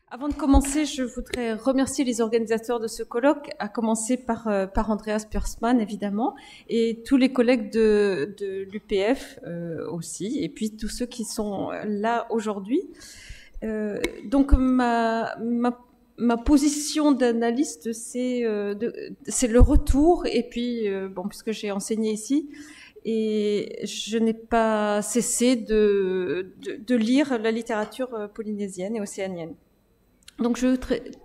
Avant de commencer, je voudrais remercier les organisateurs de ce colloque, à commencer par Andreas Pürsmann, évidemment, et tous les collègues de l'UPF aussi, et puis tous ceux qui sont là aujourd'hui. Donc ma position d'analyste, c'est le retour, et puis, bon, puisque j'ai enseigné ici, et je n'ai pas cessé de lire la littérature polynésienne et océanienne. Donc je vais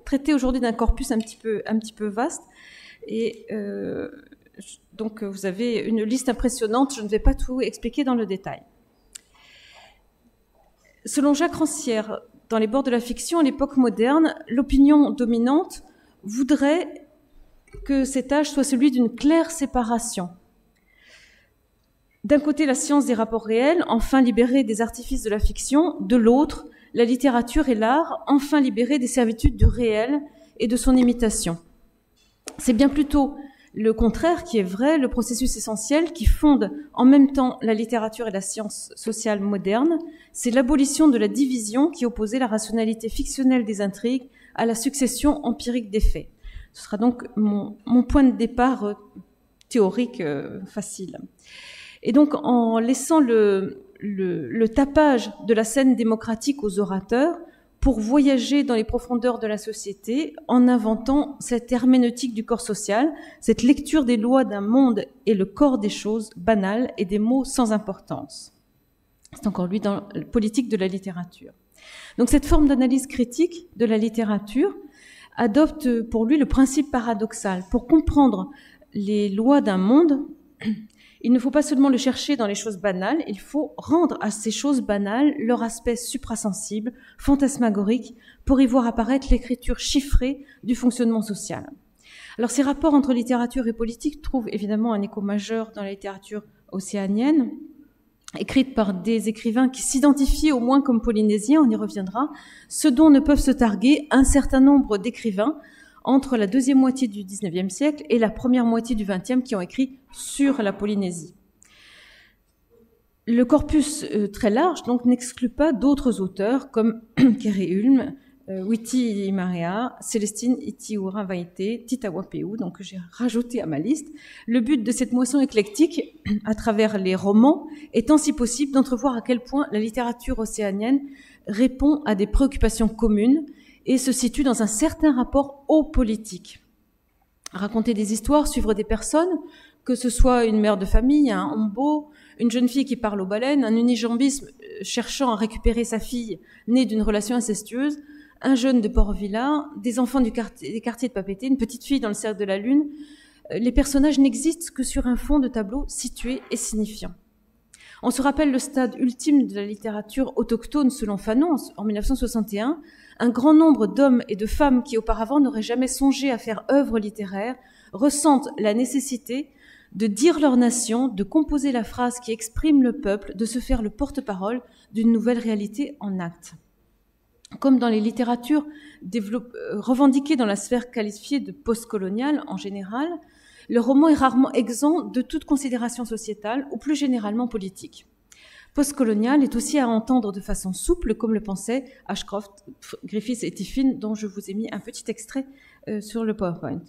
traiter aujourd'hui d'un corpus un petit peu vaste, et donc vous avez une liste impressionnante, je ne vais pas tout expliquer dans le détail. Selon Jacques Rancière, dans Les bords de la fiction, à l'époque moderne, l'opinion dominante voudrait que cet âge soit celui d'une claire séparation. D'un côté, la science des rapports réels, enfin libérée des artifices de la fiction, de l'autre, la littérature et l'art, enfin libérés des servitudes du réel et de son imitation. C'est bien plutôt le contraire qui est vrai, le processus essentiel qui fonde en même temps la littérature et la science sociale moderne, c'est l'abolition de la division qui opposait la rationalité fictionnelle des intrigues à la succession empirique des faits. Ce sera donc mon point de départ théorique facile. Et donc, en laissant le tapage de la scène démocratique aux orateurs pour voyager dans les profondeurs de la société en inventant cette herméneutique du corps social, cette lecture des lois d'un monde et le corps des choses banales et des mots sans importance. C'est encore lui dans la politique de la littérature. Donc cette forme d'analyse critique de la littérature adopte pour lui le principe paradoxal. Pour comprendre les lois d'un monde, il ne faut pas seulement le chercher dans les choses banales, il faut rendre à ces choses banales leur aspect suprasensible, fantasmagorique, pour y voir apparaître l'écriture chiffrée du fonctionnement social. Alors ces rapports entre littérature et politique trouvent évidemment un écho majeur dans la littérature océanienne, écrite par des écrivains qui s'identifient au moins comme polynésiens, on y reviendra, ce dont ne peuvent se targuer un certain nombre d'écrivains entre la deuxième moitié du XIXe siècle et la première moitié du XXe qui ont écrit sur la Polynésie. Le corpus très large donc n'exclut pas d'autres auteurs comme Kere Ulm, Witi Imarea, Célestine Itiura Vaite, Tita Wapeu, donc que j'ai rajouté à ma liste. Le but de cette moisson éclectique, à travers les romans, étant si possible d'entrevoir à quel point la littérature océanienne répond à des préoccupations communes et se situe dans un certain rapport aux politiques. Raconter des histoires, suivre des personnes, que ce soit une mère de famille, un hombo, une jeune fille qui parle aux baleines, un unijambisme cherchant à récupérer sa fille née d'une relation incestueuse, un jeune de Port-Vila, des enfants des quartiers de Papeete, une petite fille dans le cercle de la lune. Les personnages n'existent que sur un fond de tableau situé et signifiant. On se rappelle le stade ultime de la littérature autochtone selon Fanon en 1961. Un grand nombre d'hommes et de femmes qui auparavant n'auraient jamais songé à faire œuvre littéraire ressentent la nécessité de dire leur nation, de composer la phrase qui exprime le peuple, de se faire le porte-parole d'une nouvelle réalité en actes. Comme dans les littératures revendiquées dans la sphère qualifiée de postcoloniale en général, le roman est rarement exempt de toute considération sociétale ou plus généralement politique. Postcolonial est aussi à entendre de façon souple, comme le pensaient Ashcroft, Griffiths et Tiffin, dont je vous ai mis un petit extrait sur le PowerPoint.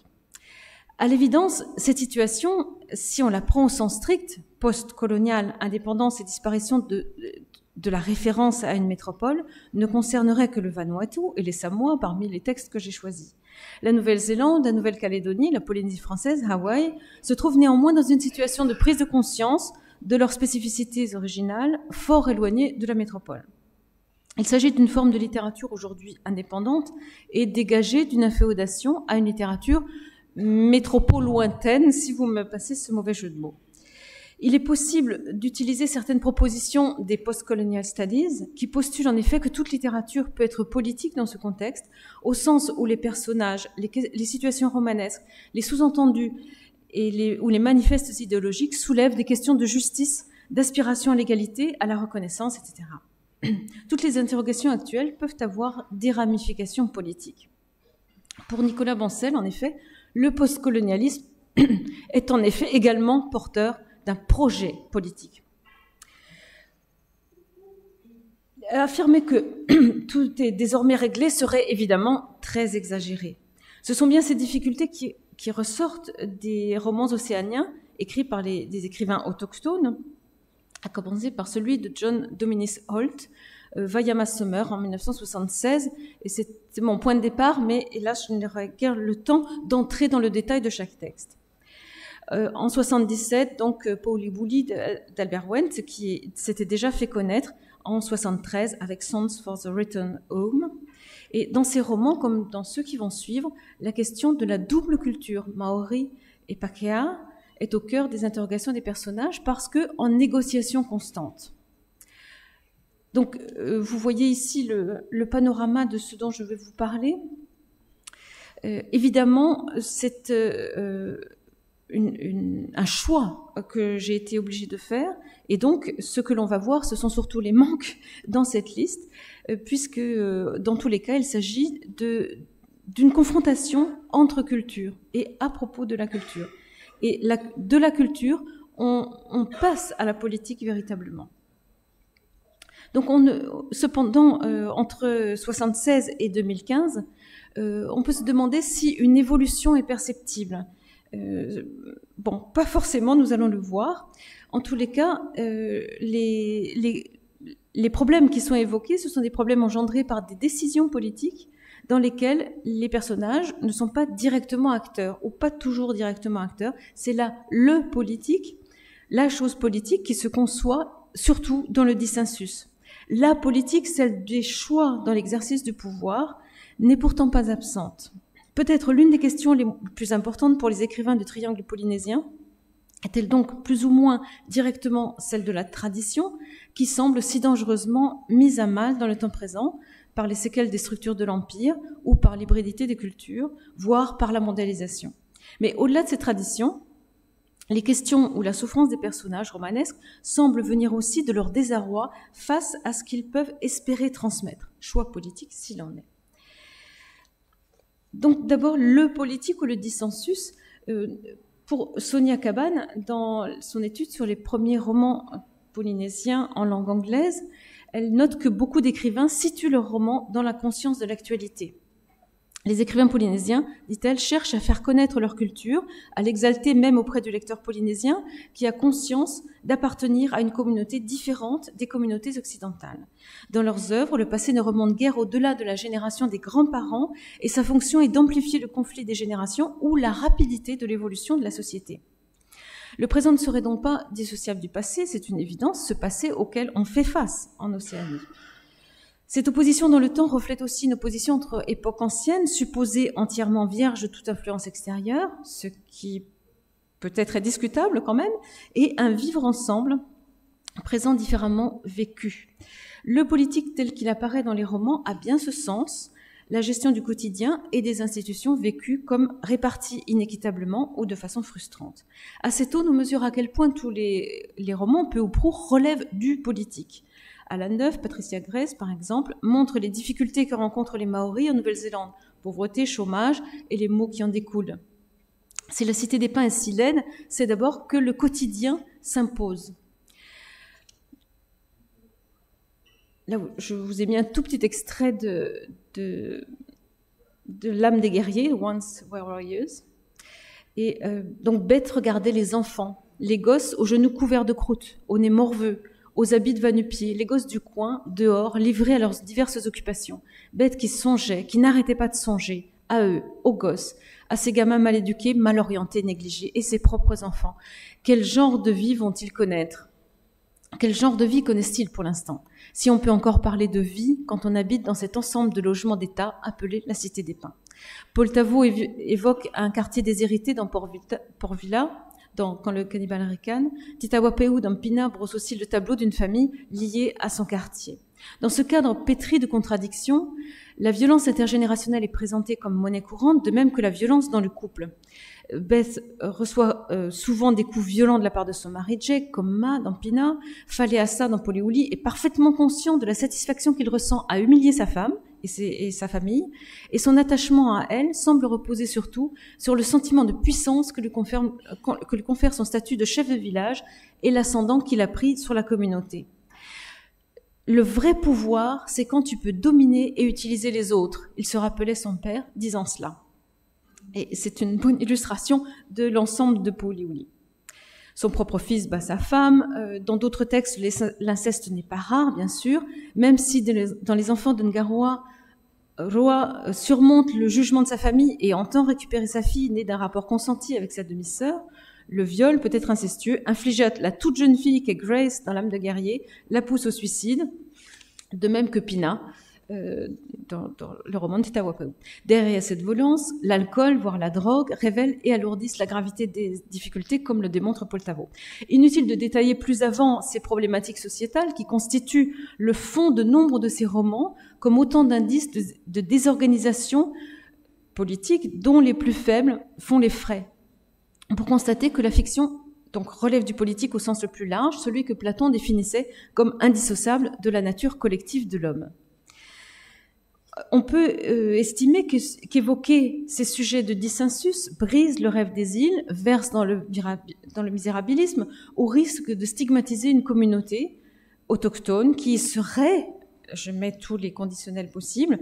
À l'évidence, cette situation, si on la prend au sens strict, postcoloniale, indépendance et disparition de la référence à une métropole, ne concernerait que le Vanuatu et les Samoa parmi les textes que j'ai choisis. La Nouvelle-Zélande, la Nouvelle-Calédonie, la Polynésie française, Hawaï, se trouvent néanmoins dans une situation de prise de conscience de leurs spécificités originales, fort éloignées de la métropole. Il s'agit d'une forme de littérature aujourd'hui indépendante et dégagée d'une inféodation à une littérature métropole lointaine, si vous me passez ce mauvais jeu de mots. Il est possible d'utiliser certaines propositions des postcolonial studies qui postulent en effet que toute littérature peut être politique dans ce contexte, au sens où les personnages, les situations romanesques, les sous-entendus ou les manifestes idéologiques soulèvent des questions de justice, d'aspiration à l'égalité, à la reconnaissance, etc. Toutes les interrogations actuelles peuvent avoir des ramifications politiques. Pour Nicolas Bancel, en effet, le postcolonialisme est en effet également porteur d'un projet politique. Affirmer que tout est désormais réglé serait évidemment très exagéré. Ce sont bien ces difficultés qui ressortent des romans océaniens écrits par des écrivains autochtones, à commencer par celui de John Dominis Holt, Wayama Summer, en 1976. Et c'est mon point de départ, mais hélas, je n'aurai guère le temps d'entrer dans le détail de chaque texte. En 1977, donc, Pauli-Bouli d'Albert Wendt, qui s'était déjà fait connaître en 1973 avec Songs for the Return Home. Et dans ces romans, comme dans ceux qui vont suivre, la question de la double culture, Maori et Pakeha, est au cœur des interrogations des personnages parce qu'en négociation constante. Donc, vous voyez ici le panorama de ce dont je vais vous parler. Évidemment, c'est un choix que j'ai été obligée de faire. Et donc, ce que l'on va voir, ce sont surtout les manques dans cette liste, puisque dans tous les cas, il s'agit d'une confrontation entre cultures et à propos de la culture. Et de la culture, on passe à la politique véritablement. Donc, cependant, entre 1976 et 2015, on peut se demander si une évolution est perceptible. Bon, pas forcément, nous allons le voir. En tous les cas, les problèmes qui sont évoqués, ce sont des problèmes engendrés par des décisions politiques dans lesquelles les personnages ne sont pas directement acteurs, ou pas toujours directement acteurs. C'est là le politique, la chose politique qui se conçoit surtout dans le dissensus. La politique, celle des choix dans l'exercice du pouvoir, n'est pourtant pas absente. Peut-être l'une des questions les plus importantes pour les écrivains du triangle polynésien est-elle donc plus ou moins directement celle de la tradition, qui semble si dangereusement mise à mal dans le temps présent par les séquelles des structures de l'Empire ou par l'hybridité des cultures, voire par la mondialisation. Mais au-delà de ces traditions, les questions ou la souffrance des personnages romanesques semblent venir aussi de leur désarroi face à ce qu'ils peuvent espérer transmettre, choix politique s'il en est. Donc d'abord, le politique ou le dissensus, pour Sonia Cabane, dans son étude sur les premiers romans polynésiens en langue anglaise, elle note que beaucoup d'écrivains situent leurs romans dans la conscience de l'actualité. Les écrivains polynésiens, dit-elle, cherchent à faire connaître leur culture, à l'exalter même auprès du lecteur polynésien qui a conscience d'appartenir à une communauté différente des communautés occidentales. Dans leurs œuvres, le passé ne remonte guère au-delà de la génération des grands-parents et sa fonction est d'amplifier le conflit des générations ou la rapidité de l'évolution de la société. Le présent ne serait donc pas dissociable du passé, c'est une évidence, ce passé auquel on fait face en Océanie. Cette opposition dans le temps reflète aussi une opposition entre époque ancienne, supposée entièrement vierge de toute influence extérieure, ce qui peut-être est discutable quand même, et un vivre ensemble présent différemment vécu. Le politique tel qu'il apparaît dans les romans a bien ce sens, la gestion du quotidien et des institutions vécues comme réparties inéquitablement ou de façon frustrante. Assez tôt, nous mesurons à quel point tous les romans, peu ou prou, relèvent du politique. Alan Duff, Patricia Grace, par exemple, montre les difficultés que rencontrent les Maoris en Nouvelle-Zélande, pauvreté, chômage et les maux qui en découlent. Si la Cité des Pins est si laide, c'est d'abord que le quotidien s'impose. Là, je vous ai mis un tout petit extrait de L'âme des guerriers, Once Warriors. Et donc, bête regardait les enfants, les gosses aux genoux couverts de croûte, au nez morveux, aux habits de va-nu-pieds, les gosses du coin, dehors, livrés à leurs diverses occupations. Bêtes qui songeaient, qui n'arrêtaient pas de songer, à eux, aux gosses, à ces gamins mal éduqués, mal orientés, négligés, et ses propres enfants. Quel genre de vie vont-ils connaître ? Quel genre de vie connaissent-ils pour l'instant ? Si on peut encore parler de vie quand on habite dans cet ensemble de logements d'État appelé la Cité des Pins. Paul Tavot évoque un quartier déshérité dans Port Vila, quand le cannibale ricane. Tita Wapeu dans Pina brosse aussi le tableau d'une famille liée à son quartier. Dans ce cadre pétri de contradictions, la violence intergénérationnelle est présentée comme monnaie courante, de même que la violence dans le couple. Beth reçoit souvent des coups violents de la part de son mari Jake, comme Ma dans Pina. Faleasa dans Poliuli est parfaitement conscient de la satisfaction qu'il ressent à humilier sa femme et sa famille, et son attachement à elle semble reposer surtout sur le sentiment de puissance que lui confère son statut de chef de village et l'ascendant qu'il a pris sur la communauté. Le vrai pouvoir, c'est quand tu peux dominer et utiliser les autres. Il se rappelait son père disant cela. Et c'est une bonne illustration de l'ensemble de Pouliuli. Son propre fils bat sa femme. Dans d'autres textes, l'inceste n'est pas rare, bien sûr, même si dans les enfants de Ngaroa, Roa surmonte le jugement de sa famille et entend récupérer sa fille née d'un rapport consenti avec sa demi-sœur. Le viol, peut-être incestueux, infligé à la toute jeune fille qu'est Grace dans L'âme de guerrier, la pousse au suicide, de même que Pina, dans le roman de Tita Wapau. Derrière cette violence, l'alcool, voire la drogue, révèlent et alourdissent la gravité des difficultés, comme le démontre Paul Tavo. Inutile de détailler plus avant ces problématiques sociétales qui constituent le fond de nombre de ces romans, comme autant d'indices de désorganisation politique dont les plus faibles font les frais. Pour constater que la fiction donc, relève du politique au sens le plus large, celui que Platon définissait comme indissociable de la nature collective de l'homme. On peut estimer qu'évoquer ces sujets de dissensus brise le rêve des îles, verse dans le misérabilisme, au risque de stigmatiser une communauté autochtone qui serait, je mets tous les conditionnels possibles,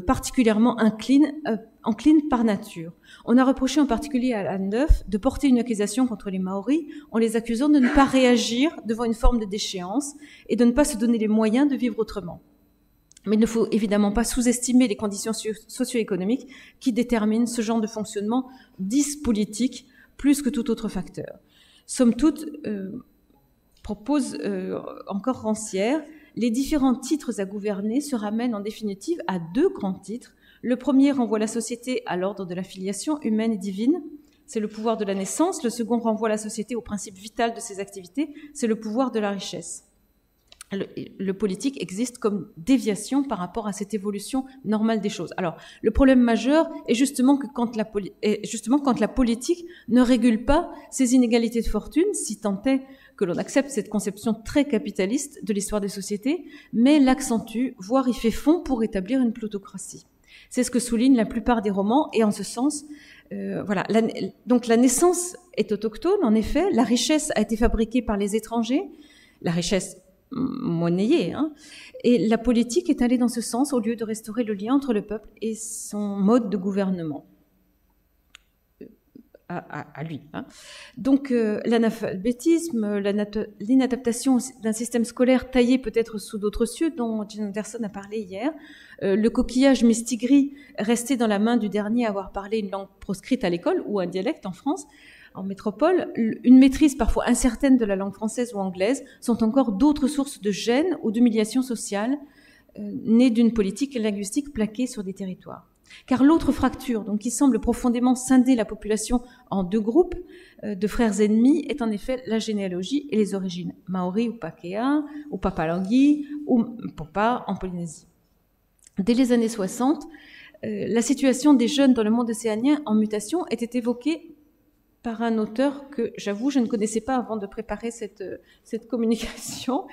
particulièrement incline par nature. On a reproché en particulier à Anne Neuf de porter une accusation contre les Maoris en les accusant de ne pas réagir devant une forme de déchéance et de ne pas se donner les moyens de vivre autrement. Mais il ne faut évidemment pas sous-estimer les conditions socio-économiques qui déterminent ce genre de fonctionnement politique plus que tout autre facteur. Somme toute, propose encore Rancière, les différents titres à gouverner se ramènent en définitive à deux grands titres. Le premier renvoie la société à l'ordre de la filiation humaine et divine, c'est le pouvoir de la naissance. Le second renvoie la société au principe vital de ses activités, c'est le pouvoir de la richesse. Le politique existe comme déviation par rapport à cette évolution normale des choses. Alors, le problème majeur est justement que quand la politique ne régule pas ces inégalités de fortune, si tant est que l'on accepte cette conception très capitaliste de l'histoire des sociétés, mais l'accentue, voire y fait fond pour établir une plutocratie. C'est ce que soulignent la plupart des romans, et en ce sens, voilà. Donc la naissance est autochtone, en effet, la richesse a été fabriquée par les étrangers, la richesse monnayée, hein, et la politique est allée dans ce sens au lieu de restaurer le lien entre le peuple et son mode de gouvernement. À lui. Hein. Donc l'analphabétisme, l'inadaptation d'un système scolaire taillé peut-être sous d'autres cieux, dont Jane Anderson a parlé hier, le coquillage mistigris resté dans la main du dernier à avoir parlé une langue proscrite à l'école ou un dialecte en France, en métropole, une maîtrise parfois incertaine de la langue française ou anglaise sont encore d'autres sources de gêne ou d'humiliation sociale nées d'une politique linguistique plaquée sur des territoires. Car l'autre fracture, donc, qui semble profondément scinder la population en deux groupes de frères ennemis, est en effet la généalogie et les origines, Maori ou Pakea, ou Papalangui, ou Popa en Polynésie. Dès les années 60, la situation des jeunes dans le monde océanien en mutation était évoquée par un auteur que, j'avoue, je ne connaissais pas avant de préparer cette communication,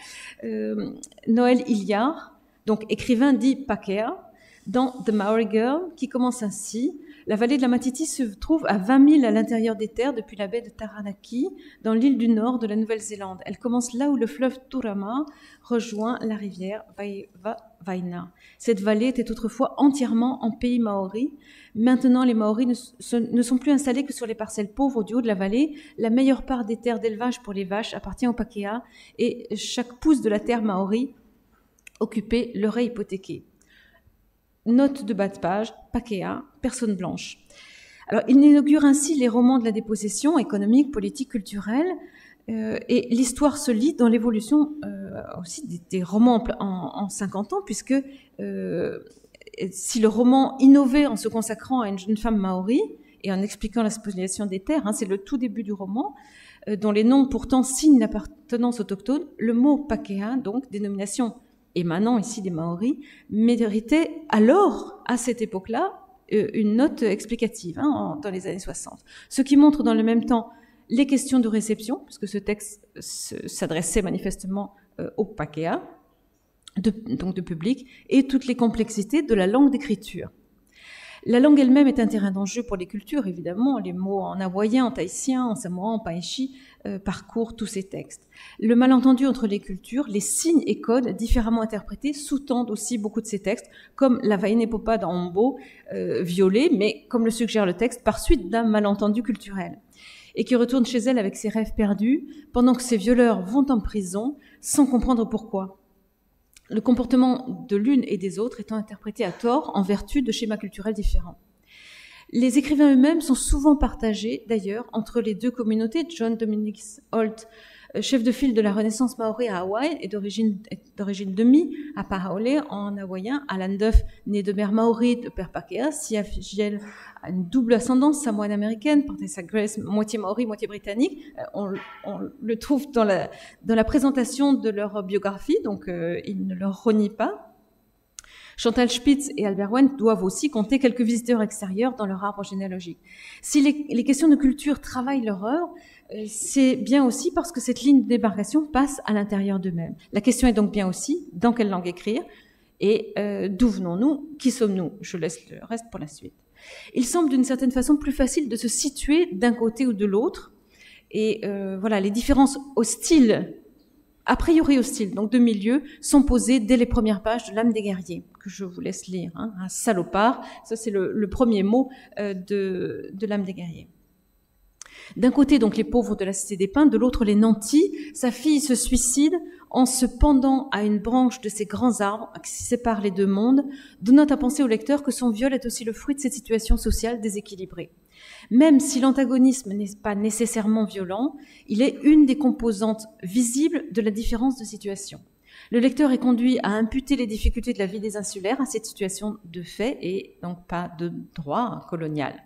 Noël Hilliard, donc écrivain dit Pakea, dans The Maori Girl, qui commence ainsi. La vallée de la Matiti se trouve à 20 000 à l'intérieur des terres depuis la baie de Taranaki, dans l'île du nord de la Nouvelle-Zélande. Elle commence là où le fleuve Turama rejoint la rivière Vaina. Cette vallée était autrefois entièrement en pays maori. Maintenant, les Maoris ne sont plus installés que sur les parcelles pauvres du haut de la vallée. La meilleure part des terres d'élevage pour les vaches appartient aux Pakea et chaque pouce de la terre maori occupée leur est hypothéqué. Note de bas de page, Pakea, personne blanche. Alors, il inaugure ainsi les romans de la dépossession économique, politique, culturelle, et l'histoire se lit dans l'évolution aussi des romans en 50 ans, puisque si le roman innovait en se consacrant à une jeune femme maori et en expliquant la spoliation des terres, hein, c'est le tout début du roman, dont les noms pourtant signent l'appartenance autochtone, le mot Pakea, donc dénomination émanant ici des Maoris, méritait alors, à cette époque-là, une note explicative dans les années 60. Ce qui montre dans le même temps les questions de réception, puisque ce texte s'adressait manifestement au Pakea, donc de public, et toutes les complexités de la langue d'écriture. La langue elle-même est un terrain d'enjeu pour les cultures, évidemment. Les mots en hawaïen, en tahitien, en samoan, en paeshi parcourent tous ces textes. Le malentendu entre les cultures, les signes et codes différemment interprétés sous-tendent aussi beaucoup de ces textes, comme la Vaïnepopa d'Ambo, violée, mais comme le suggère le texte, par suite d'un malentendu culturel, et qui retourne chez elle avec ses rêves perdus, pendant que ses violeurs vont en prison, sans comprendre pourquoi. Le comportement de l'une et des autres étant interprété à tort en vertu de schémas culturels différents. Les écrivains eux-mêmes sont souvent partagés, d'ailleurs, entre les deux communautés. John Dominic Holt, chef de file de la Renaissance maori à Hawaï et d'origine demi à Pahaole en hawaïen. Alan Duff, né de mère maori de père Pakea. Sia Figiel a une double ascendance samoane-américaine. Partessa Grace, moitié maori, moitié britannique. On le trouve dans la présentation de leur biographie, donc il ne leur renie pas. Chantal Spitz et Albert Wendt doivent aussi compter quelques visiteurs extérieurs dans leur arbre généalogique. Si les questions de culture travaillent leur œuvre, c'est bien aussi parce que cette ligne de démarcation passe à l'intérieur d'eux-mêmes. La question est donc bien aussi dans quelle langue écrire et d'où venons-nous, qui sommes-nous. Je laisse le reste pour la suite. Il semble d'une certaine façon plus facile de se situer d'un côté ou de l'autre. Et voilà, les différences hostiles, a priori hostiles, donc de milieu, sont posées dès les premières pages de l'âme des guerriers, que je vous laisse lire. Hein, un salopard, ça c'est le premier mot de l'âme des guerriers. D'un côté, donc, les pauvres de la cité des pins, de l'autre, les nantis. Sa fille se suicide en se pendant à une branche de ces grands arbres qui séparent les deux mondes, donnant à penser au lecteur que son viol est aussi le fruit de cette situation sociale déséquilibrée. Même si l'antagonisme n'est pas nécessairement violent, il est une des composantes visibles de la différence de situation. Le lecteur est conduit à imputer les difficultés de la vie des insulaires à cette situation de fait et donc pas de droit colonial.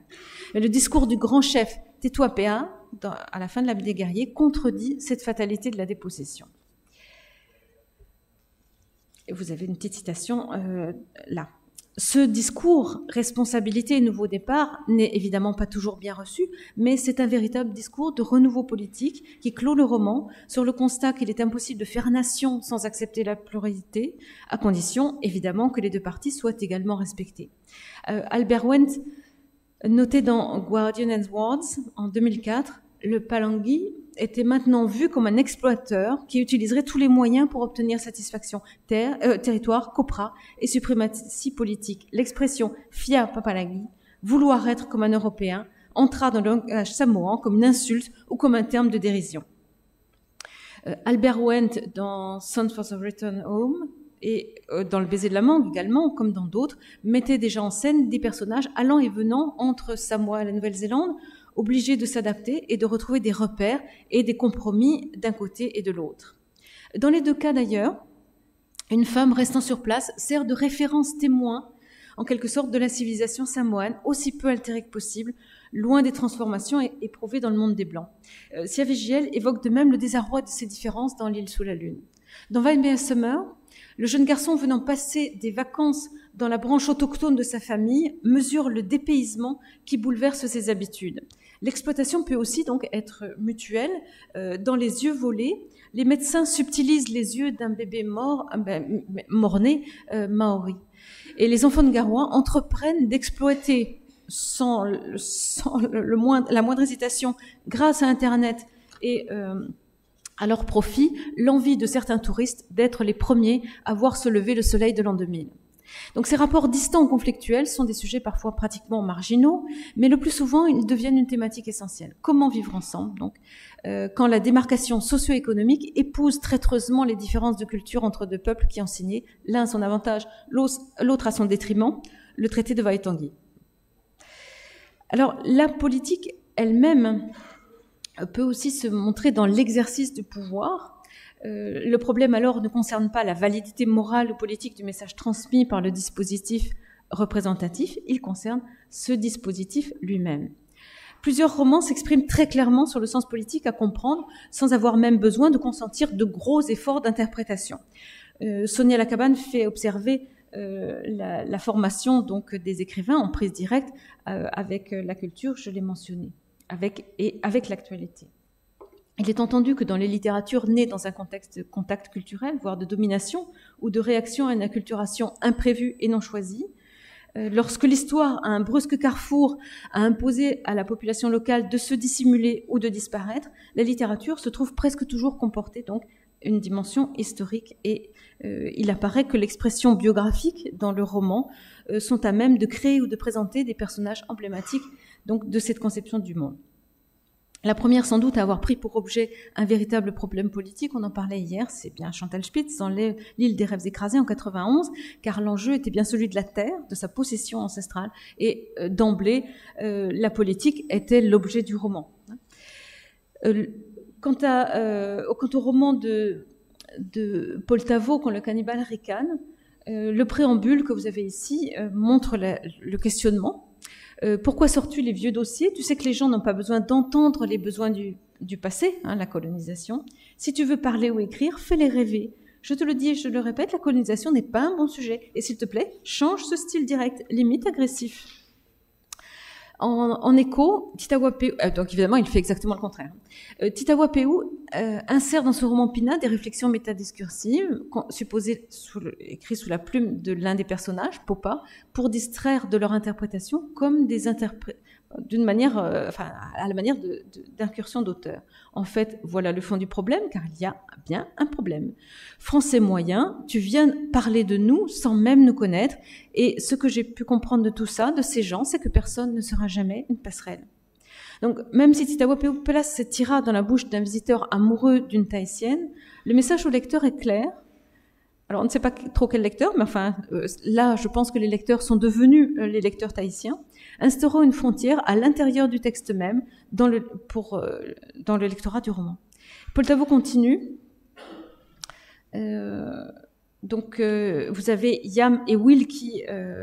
Mais le discours du grand chef Tetuapea, à la fin de l'âme des guerriers, contredit cette fatalité de la dépossession. Et vous avez une petite citation là. Ce discours, responsabilité et nouveau départ, n'est évidemment pas toujours bien reçu, mais c'est un véritable discours de renouveau politique qui clôt le roman sur le constat qu'il est impossible de faire nation sans accepter la pluralité, à condition évidemment que les deux parties soient également respectées. Albert Wendt notait dans Guardian and Words en 2004, le Palangui était maintenant vu comme un exploiteur qui utiliserait tous les moyens pour obtenir satisfaction. Territoire, copra et suprématie politique. L'expression Fia Papalagi, vouloir être comme un Européen, entra dans le langage samoan comme une insulte ou comme un terme de dérision. Albert Wendt, dans Sons for the Return Home, et dans Le baiser de la mangue également, comme dans d'autres, mettait déjà en scène des personnages allant et venant entre Samoa et la Nouvelle-Zélande, obligés de s'adapter et de retrouver des repères et des compromis d'un côté et de l'autre. Dans les deux cas d'ailleurs, une femme restant sur place sert de référence témoin, en quelque sorte, de la civilisation samoane, aussi peu altérée que possible, loin des transformations éprouvées dans le monde des Blancs. Sia Figiel évoque de même le désarroi de ces différences dans L'île sous la lune. Dans Vainmea Summer, le jeune garçon venant passer des vacances dans la branche autochtone de sa famille mesure le dépaysement qui bouleverse ses habitudes. L'exploitation peut aussi donc être mutuelle. Dans Les yeux volés, les médecins subtilisent les yeux d'un bébé mort-né maori. Et les enfants de Garoua entreprennent d'exploiter sans la moindre hésitation, grâce à Internet et à leur profit, l'envie de certains touristes d'être les premiers à voir se lever le soleil de l'an 2000. Donc ces rapports distants ou conflictuels sont des sujets parfois pratiquement marginaux, mais le plus souvent ils deviennent une thématique essentielle. Comment vivre ensemble, donc, quand la démarcation socio-économique épouse traîtreusement les différences de culture entre deux peuples qui ont signé, l'un à son avantage, l'autre à son détriment, le traité de Waitangi. Alors la politique elle-même peut aussi se montrer dans l'exercice du pouvoir. Le problème alors ne concerne pas la validité morale ou politique du message transmis par le dispositif représentatif, il concerne ce dispositif lui-même. Plusieurs romans s'expriment très clairement sur le sens politique à comprendre, sans avoir même besoin de consentir de gros efforts d'interprétation. Sonia Lacabane fait observer la formation donc des écrivains en prise directe avec la culture, je l'ai mentionné, avec l'actualité. Il est entendu que dans les littératures nées dans un contexte de contact culturel, voire de domination ou de réaction à une acculturation imprévue et non choisie, Lorsque l'histoire, à un brusque carrefour, a imposé à la population locale de se dissimuler ou de disparaître, la littérature se trouve presque toujours comporter donc une dimension historique. Et il apparaît que l'expression biographique dans le roman sont à même de créer ou de présenter des personnages emblématiques donc, de cette conception du monde. La première, sans doute, à avoir pris pour objet un véritable problème politique, on en parlait hier, c'est bien Chantal Spitz dans L'île des rêves écrasés en 91, car l'enjeu était bien celui de la terre, de sa possession ancestrale, et d'emblée, la politique était l'objet du roman. Quant au roman de Paul Tavot, Quand le cannibale ricane, le préambule que vous avez ici montre le questionnement. Pourquoi sors-tu les vieux dossiers? Tu sais que les gens n'ont pas besoin d'entendre les besoins du passé, hein, la colonisation. Si tu veux parler ou écrire, fais-les rêver. Je te le dis et je le répète, la colonisation n'est pas un bon sujet. Et s'il te plaît, change ce style direct, limite agressif. En écho, Titaouapéou, donc évidemment il fait exactement le contraire. Titaouapéou insère dans son roman Pina des réflexions métadiscursives, supposées écrites sous la plume de l'un des personnages, Popa, pour distraire de leur interprétation comme d'une manière, à la manière d'incursion d'auteur. En fait, voilà le fond du problème, car il y a bien un problème. Français moyen, tu viens parler de nous sans même nous connaître, et ce que j'ai pu comprendre de tout ça, de ces gens, c'est que personne ne sera jamais une passerelle. Donc, même si Titaouapéou place cette tirade dans la bouche d'un visiteur amoureux d'une Tahitienne, le message au lecteur est clair. Alors, on ne sait pas trop quel lecteur, mais enfin, là, je pense que les lecteurs sont devenus les lecteurs tahitiens, instaurant une frontière à l'intérieur du texte même dans le lectorat du roman. Paul Tavot continue. Donc, vous avez Yam et Will qui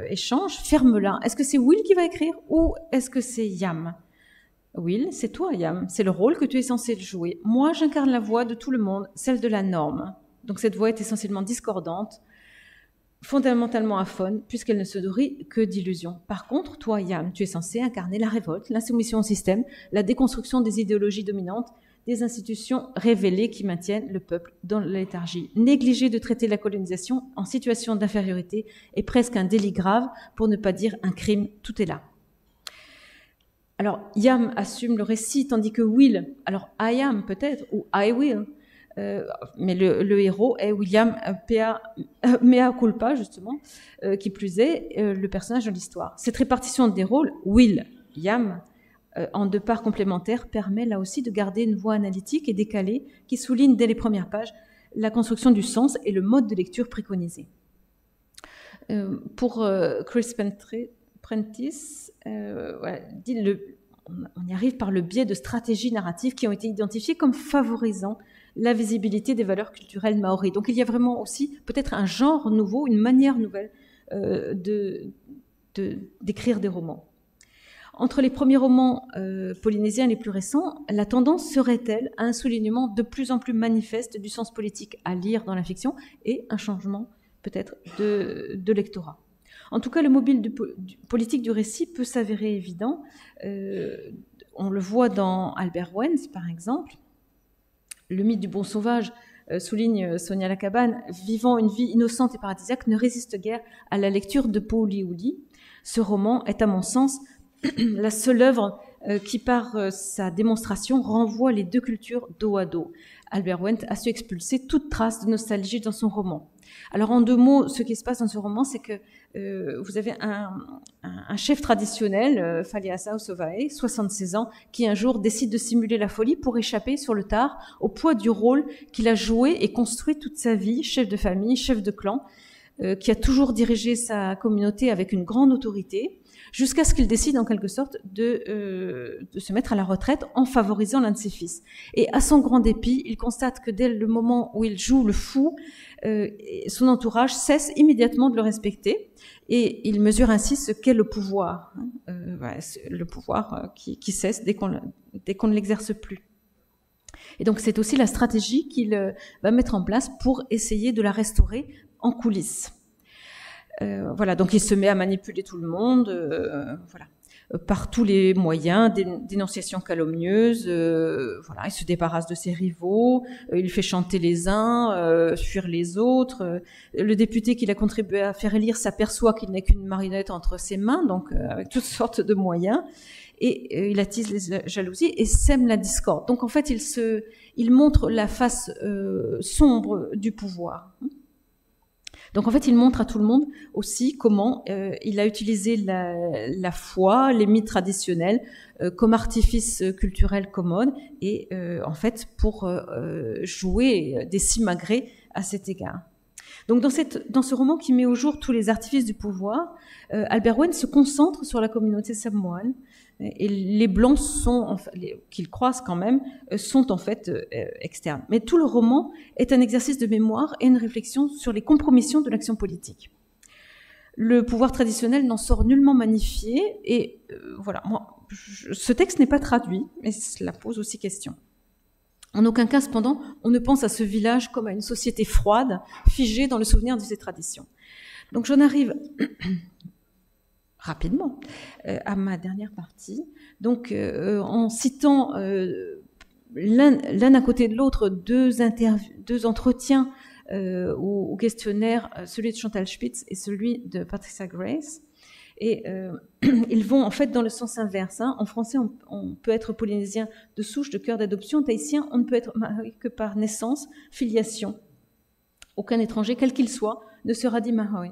échangent. Ferme-la. Est-ce que c'est Will qui va écrire ou est-ce que c'est Yam? Will, c'est toi, Yam. C'est le rôle que tu es censé jouer. Moi, j'incarne la voix de tout le monde, celle de la norme. Donc, cette voix est essentiellement discordante, fondamentalement aphone, puisqu'elle ne se nourrit que d'illusions. Par contre, toi, Yam, tu es censé incarner la révolte, l'insoumission au système, la déconstruction des idéologies dominantes, des institutions révélées qui maintiennent le peuple dans la léthargie. Négliger de traiter la colonisation en situation d'infériorité est presque un délit grave, pour ne pas dire un crime. Tout est là. Alors, Yam assume le récit, tandis que Will, alors I am peut-être, ou I will, mais le héros est William Mea Culpa, justement, qui plus est, le personnage de l'histoire. Cette répartition des rôles, Will, Yam, en deux parts complémentaires, permet là aussi de garder une voix analytique et décalée qui souligne dès les premières pages la construction du sens et le mode de lecture préconisé. Pour Chris Prentice, voilà, on y arrive par le biais de stratégies narratives qui ont été identifiées comme favorisant la visibilité des valeurs culturelles maoris. Donc il y a vraiment aussi peut-être un genre nouveau, une manière nouvelle d'écrire des romans. Entre les premiers romans polynésiens les plus récents, la tendance serait-elle à un soulignement de plus en plus manifeste du sens politique à lire dans la fiction et un changement peut-être de lectorat. En tout cas, le mobile politique du récit peut s'avérer évident. On le voit dans Albert Wenz, par exemple. Le mythe du bon sauvage, souligne Sonia Lacabane, vivant une vie innocente et paradisiaque, ne résiste guère à la lecture de Poulihouli. Ce roman est, à mon sens, la seule œuvre qui, par sa démonstration, renvoie les deux cultures dos à dos. Albert Wenz a su expulser toute trace de nostalgie dans son roman. Alors, en deux mots, ce qui se passe dans ce roman, c'est que vous avez un chef traditionnel, Faliasa Osovae, 76 ans, qui un jour décide de simuler la folie pour échapper sur le tard au poids du rôle qu'il a joué et construit toute sa vie, chef de famille, chef de clan, qui a toujours dirigé sa communauté avec une grande autorité, jusqu'à ce qu'il décide en quelque sorte de se mettre à la retraite en favorisant l'un de ses fils. Et à son grand dépit, il constate que dès le moment où il joue le fou, son entourage cesse immédiatement de le respecter et il mesure ainsi ce qu'est le pouvoir, le pouvoir qui cesse dès qu'on ne l'exerce plus. Et donc c'est aussi la stratégie qu'il va mettre en place pour essayer de la restaurer en coulisses. Voilà, donc il se met à manipuler tout le monde. Voilà. par tous les moyens, dénonciations calomnieuses, voilà, il se débarrasse de ses rivaux, il fait chanter les uns, fuir les autres. Le député qu'il a contribué à faire élire s'aperçoit qu'il n'est qu'une marionnette entre ses mains, donc avec toutes sortes de moyens, et il attise les jalousies et sème la discorde. Donc en fait, il montre la face sombre du pouvoir. Donc en fait, il montre à tout le monde aussi comment il a utilisé la foi, les mythes traditionnels comme artifice culturel commode et en fait pour jouer des simagrées à cet égard. Donc dans ce roman qui met au jour tous les artifices du pouvoir, Albert Owen se concentre sur la communauté samoane et les blancs qu'ils croisent quand même sont en fait externes. Mais tout le roman est un exercice de mémoire et une réflexion sur les compromissions de l'action politique. Le pouvoir traditionnel n'en sort nullement magnifié et voilà, ce texte n'est pas traduit, mais cela pose aussi question. En aucun cas, cependant, on ne pense à ce village comme à une société froide, figée dans le souvenir de ses traditions. Donc j'en arrive rapidement à ma dernière partie. Donc en citant l'un à côté de l'autre deux entretiens au questionnaire, celui de Chantal Spitz et celui de Patricia Grace. Et ils vont en fait dans le sens inverse. En français, on peut être polynésien de souche, de cœur, d'adoption. Tahitien, on ne peut être maori que par naissance, filiation. Aucun étranger, quel qu'il soit, ne sera dit maori.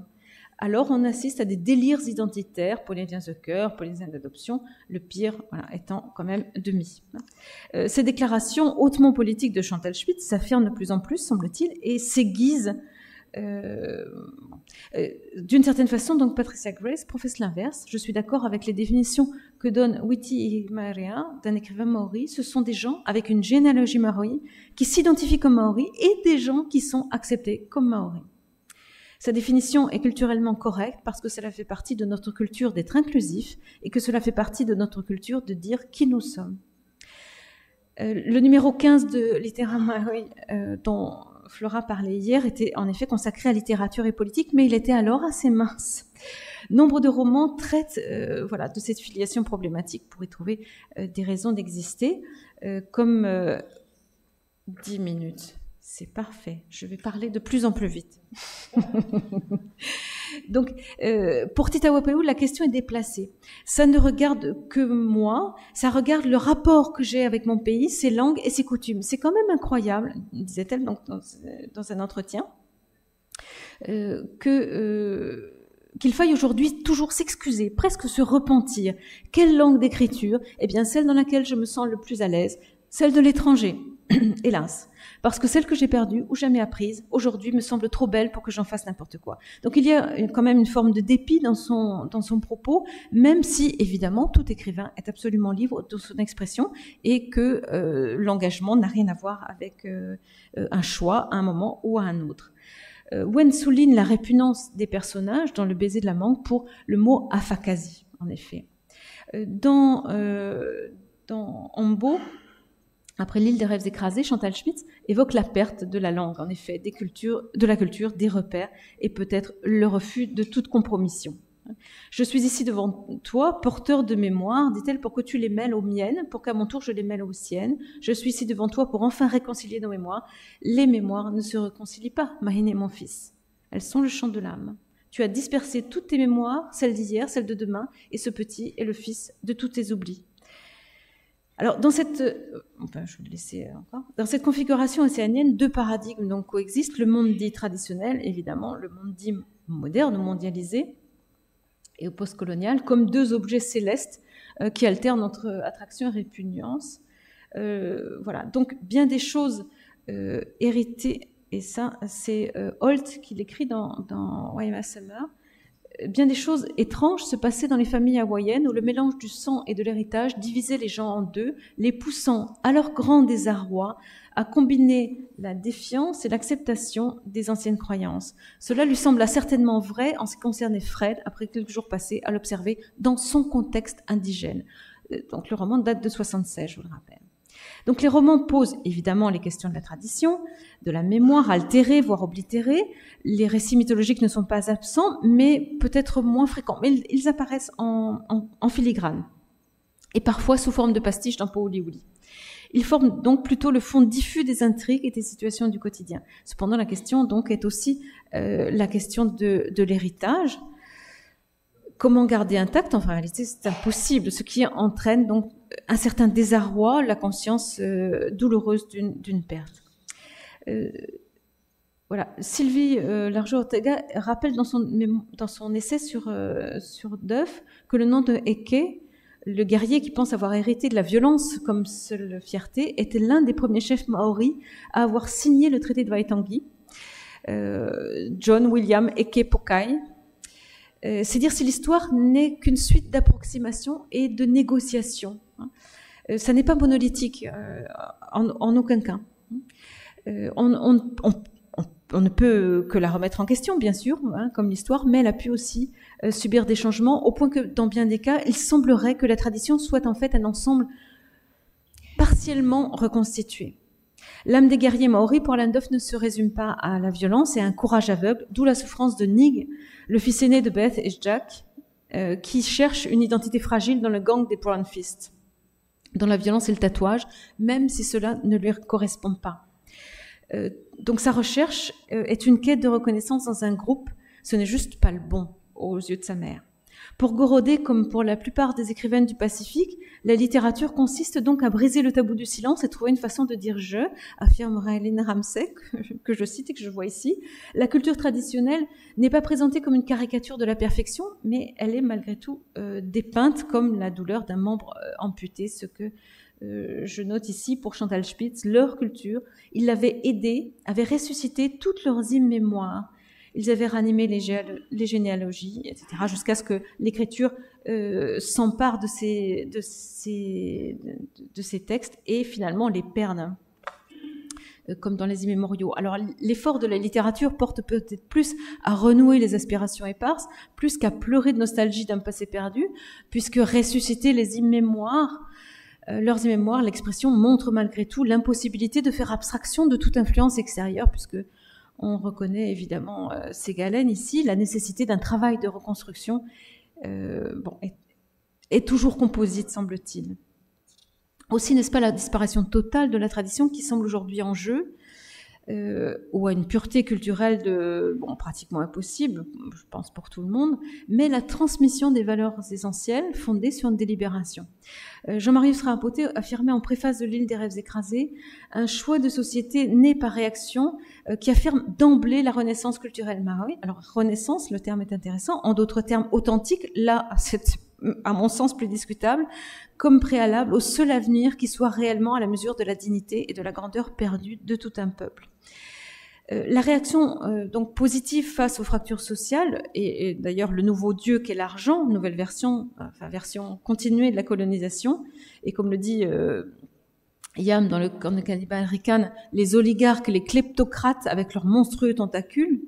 Alors on assiste à des délires identitaires, polynésiens de cœur, polynésiens d'adoption, le pire étant quand même demi. Ces déclarations hautement politiques de Chantal Spitz s'affirment de plus en plus, semble-t-il, et s'aiguisent d'une certaine façon. Donc Patricia Grace professe l'inverse. Je suis d'accord avec les définitions que donne Witi Ihimaera d'un écrivain maori. Ce sont des gens avec une généalogie maori qui s'identifient comme maori et des gens qui sont acceptés comme maori. Sa définition est culturellement correcte parce que cela fait partie de notre culture d'être inclusif et que cela fait partie de notre culture de dire qui nous sommes. Le numéro 15 de Littéra Maori dont Flora parlait hier était en effet consacré à littérature et politique, mais il était alors assez mince. Nombre de romans traitent de cette filiation problématique pour y trouver des raisons d'exister, comme 10 minutes. C'est parfait, je vais parler de plus en plus vite. Donc, pour Titawapéou, la question est déplacée. Ça ne regarde que moi, ça regarde le rapport que j'ai avec mon pays, ses langues et ses coutumes. C'est quand même incroyable, disait-elle donc, dans un entretien, qu'il faille aujourd'hui toujours s'excuser, presque se repentir. Quelle langue d'écriture? Eh bien, celle dans laquelle je me sens le plus à l'aise, celle de l'étranger, hélas. Parce que celle que j'ai perdue ou jamais apprise, aujourd'hui me semble trop belle pour que j'en fasse n'importe quoi. Donc il y a quand même une forme de dépit dans son propos, même si évidemment tout écrivain est absolument libre de son expression et que l'engagement n'a rien à voir avec un choix à un moment ou à un autre. Wen souligne la répugnance des personnages dans Le baiser de la mangue pour le mot afakasi, en effet. Dans Ambo, après l'île des rêves écrasés, Chantal Spitz évoque la perte de la langue, en effet, de la culture, des repères, et peut-être le refus de toute compromission. Je suis ici devant toi, porteur de mémoire, dit-elle, pour que tu les mêles aux miennes, pour qu'à mon tour je les mêle aux siennes. Je suis ici devant toi pour enfin réconcilier nos mémoires. Les mémoires ne se réconcilient pas, Mahine et mon fils. Elles sont le chant de l'âme. Tu as dispersé toutes tes mémoires, celles d'hier, celles de demain, et ce petit est le fils de tous tes oublis. Alors, dans cette configuration océanienne, deux paradigmes donc coexistent. Le monde dit traditionnel, évidemment, le monde dit moderne, mondialisé, et postcolonial, comme deux objets célestes qui alternent entre attraction et répugnance. Donc bien des choses héritées, et ça c'est Holt qui l'écrit dans Waimea Summer. Bien des choses étranges se passaient dans les familles hawaïennes où le mélange du sang et de l'héritage divisait les gens en deux, les poussant à leur grand désarroi à combiner la défiance et l'acceptation des anciennes croyances. Cela lui sembla certainement vrai en ce qui concernait Fred, après quelques jours passés à l'observer dans son contexte indigène. Donc le roman date de 1976, je vous le rappelle. Donc les romans posent évidemment les questions de la tradition, de la mémoire altérée, voire oblitérée. Les récits mythologiques ne sont pas absents, mais peut-être moins fréquents. Mais ils apparaissent en filigrane, et parfois sous forme de pastiches dans Pauli-Ouli. Ils forment donc plutôt le fond diffus des intrigues et des situations du quotidien. Cependant, la question donc est aussi la question de l'héritage. Comment garder intact? Enfin, en réalité, c'est impossible, ce qui entraîne donc un certain désarroi, la conscience douloureuse d'une perte. Voilà. Sylvie Largeau-Ortega rappelle dans son essai sur Duff que le nom de Eke, le guerrier qui pense avoir hérité de la violence comme seule fierté, était l'un des premiers chefs maoris à avoir signé le traité de Waitangi, John William Eke Pokai. C'est dire si l'histoire n'est qu'une suite d'approximations et de négociations. Ça n'est pas monolithique en aucun cas. On ne peut que la remettre en question, bien sûr, comme l'histoire, mais elle a pu aussi subir des changements, au point que, dans bien des cas, il semblerait que la tradition soit en fait un ensemble partiellement reconstitué. L'âme des guerriers maoris pour Alain Duff ne se résume pas à la violence et à un courage aveugle, d'où la souffrance de Nig, le fils aîné de Beth et Jack, qui cherche une identité fragile dans le gang des Brown Fists, dans la violence et le tatouage, même si cela ne lui correspond pas. Donc sa recherche est une quête de reconnaissance dans un groupe, ce n'est juste pas le bon aux yeux de sa mère. Pour Gorodé, comme pour la plupart des écrivaines du Pacifique, la littérature consiste donc à briser le tabou du silence et trouver une façon de dire « je », affirme Raylene Ramsey, que je cite et que je vois ici. La culture traditionnelle n'est pas présentée comme une caricature de la perfection, mais elle est malgré tout dépeinte comme la douleur d'un membre amputé, ce que je note ici pour Chantal Spitz. Leur culture, ils l'avaient aidé, avaient ressuscité toutes leurs immémoires. Ils avaient ranimé les généalogies, etc., jusqu'à ce que l'écriture s'empare de ces textes et finalement les perde, comme dans les immémoriaux. Alors l'effort de la littérature porte peut-être plus à renouer les aspirations éparses, plus qu'à pleurer de nostalgie d'un passé perdu, puisque ressusciter les immémoires, leurs immémoires, l'expression montre malgré tout l'impossibilité de faire abstraction de toute influence extérieure, puisque on reconnaît évidemment Ségalen ici, la nécessité d'un travail de reconstruction est toujours composite, semble-t-il. Aussi, n'est-ce pas la disparition totale de la tradition qui semble aujourd'hui en jeu, ou à une pureté culturelle pratiquement impossible, je pense pour tout le monde, mais la transmission des valeurs essentielles fondées sur une délibération. Jean-Marius Rapoté affirmait en préface de L'île des rêves écrasés un choix de société né par réaction qui affirme d'emblée la renaissance culturelle maori. Alors renaissance, le terme est intéressant, en d'autres termes authentique, là c'est à mon sens plus discutable, comme préalable au seul avenir qui soit réellement à la mesure de la dignité et de la grandeur perdue de tout un peuple. La réaction donc positive face aux fractures sociales, et d'ailleurs le nouveau dieu qu'est l'argent, nouvelle version, version continuée de la colonisation, et comme le dit Yam dans le Cannibal Rican, les oligarques, les kleptocrates avec leurs monstrueux tentacules,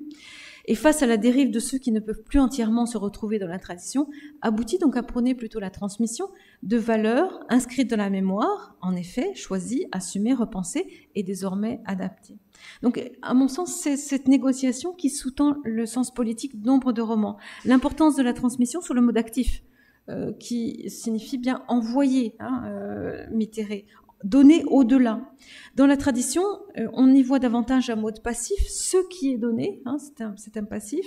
et face à la dérive de ceux qui ne peuvent plus entièrement se retrouver dans la tradition, aboutit donc à prôner plutôt la transmission de valeurs inscrites dans la mémoire, en effet, choisies, assumées, repensées et désormais adaptées. Donc, à mon sens, c'est cette négociation qui sous-tend le sens politique de nombre de romans. L'importance de la transmission sur le mode actif, qui signifie bien envoyer, mitéré, donner au-delà. Dans la tradition, on y voit davantage un mode passif, ce qui est donné, c'est un passif,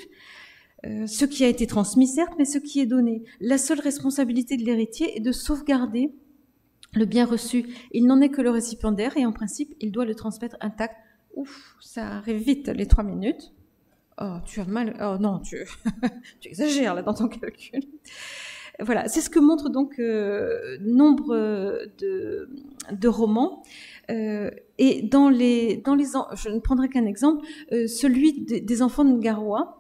ce qui a été transmis certes, mais ce qui est donné. La seule responsabilité de l'héritier est de sauvegarder le bien reçu. Il n'en est que le récipiendaire et en principe, il doit le transmettre intact. Ouf, ça arrive vite, les 3 minutes. Oh, tu as mal... Oh non, tu exagères là dans ton calcul. Voilà, c'est ce que montre donc nombre de romans. Et dans les je ne prendrai qu'un exemple, celui des enfants de Ngaroua,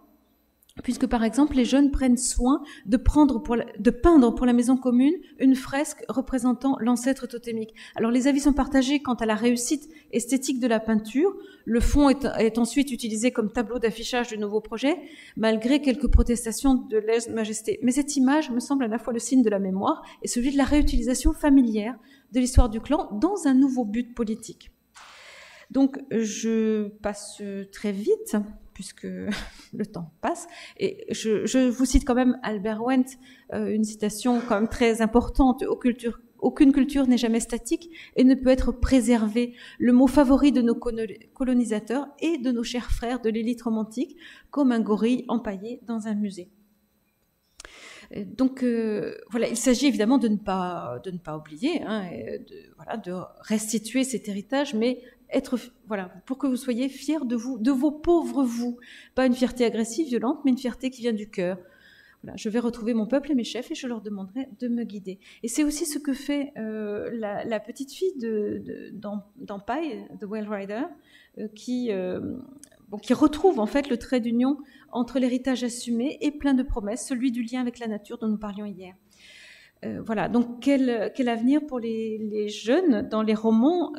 puisque par exemple les jeunes prennent soin de peindre pour la maison commune une fresque représentant l'ancêtre totémique. Alors les avis sont partagés quant à la réussite esthétique de la peinture. Le fond est ensuite utilisé comme tableau d'affichage du nouveau projet, malgré quelques protestations de lèse-majesté. Mais cette image me semble à la fois le signe de la mémoire et celui de la réutilisation familière de l'histoire du clan dans un nouveau but politique. Donc je passe très vite, puisque le temps passe. Et je vous cite quand même Albert Wendt, une citation quand même très importante. Aucune culture n'est jamais statique et ne peut être préservée. Le mot favori de nos colonisateurs et de nos chers frères de l'élite romantique, comme un gorille empaillé dans un musée. Donc voilà, il s'agit évidemment de ne pas oublier, hein, de restituer cet héritage, mais pour que vous soyez fiers de vous, de vos pauvres vous. Pas une fierté agressive, violente, mais une fierté qui vient du cœur. Voilà, je vais retrouver mon peuple et mes chefs et je leur demanderai de me guider. Et c'est aussi ce que fait la petite fille d'Ampai, The Whale Rider, qui retrouve en fait le trait d'union entre l'héritage assumé et plein de promesses, celui du lien avec la nature dont nous parlions hier. Voilà, donc quel avenir pour les jeunes dans les romans.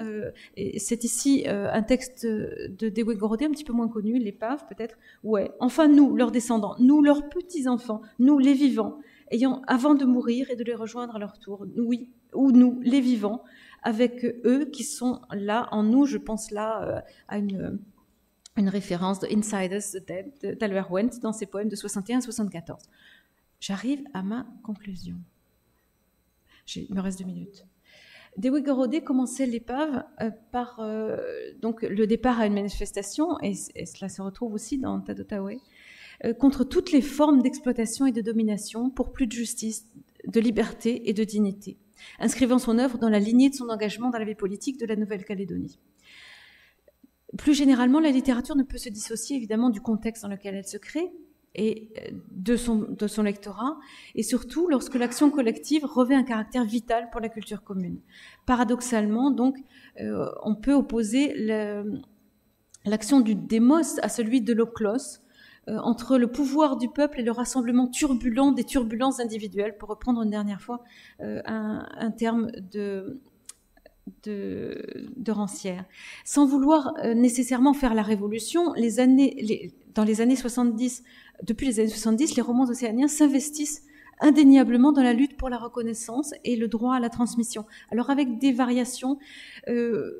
C'est ici un texte de Dewey Gorodé, un petit peu moins connu, L'épave peut-être. Ouais, enfin nous, leurs descendants, nous, leurs petits-enfants, nous, les vivants, ayant avant de mourir et de les rejoindre à leur tour, nous, les vivants, avec eux qui sont là en nous. Je pense là à une référence de Inside Us, The Dead d'Albert Wendt dans ses poèmes de 61 à 74. J'arrive à ma conclusion. Il me reste 2 minutes. Dewey Gorodé commençait l'épave par donc le départ à une manifestation, et cela se retrouve aussi dans Tadotawe, contre toutes les formes d'exploitation et de domination pour plus de justice, de liberté et de dignité, inscrivant son œuvre dans la lignée de son engagement dans la vie politique de la Nouvelle-Calédonie. Plus généralement, la littérature ne peut se dissocier évidemment du contexte dans lequel elle se crée et de son lectorat, et surtout lorsque l'action collective revêt un caractère vital pour la culture commune. Paradoxalement, donc, on peut opposer l'action du démos à celui de l'oklos, entre le pouvoir du peuple et le rassemblement turbulent des turbulences individuelles, pour reprendre une dernière fois un terme de Rancière. Sans vouloir nécessairement faire la révolution, dans les années 70, depuis les années 70, les romans océaniens s'investissent indéniablement dans la lutte pour la reconnaissance et le droit à la transmission. Alors avec des variations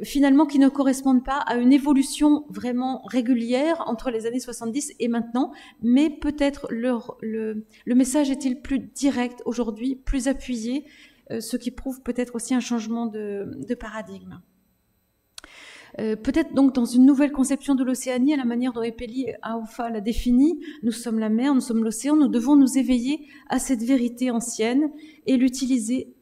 finalement qui ne correspondent pas à une évolution vraiment régulière entre les années 70 et maintenant, mais peut-être le message est-il plus direct aujourd'hui, plus appuyé, ce qui prouve peut-être aussi un changement de paradigme. Peut-être donc dans une nouvelle conception de l'Océanie, à la manière dont Epeli Aufa l'a définie, nous sommes la mer, nous sommes l'océan, nous devons nous éveiller à cette vérité ancienne et l'utiliser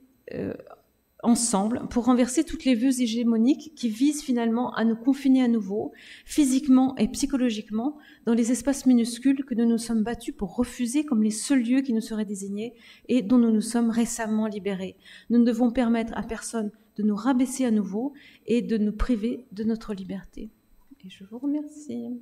ensemble pour renverser toutes les vœux hégémoniques qui visent finalement à nous confiner à nouveau, physiquement et psychologiquement, dans les espaces minuscules que nous nous sommes battus pour refuser comme les seuls lieux qui nous seraient désignés et dont nous nous sommes récemment libérés. Nous ne devons permettre à personne de nous rabaisser à nouveau et de nous priver de notre liberté. Et je vous remercie.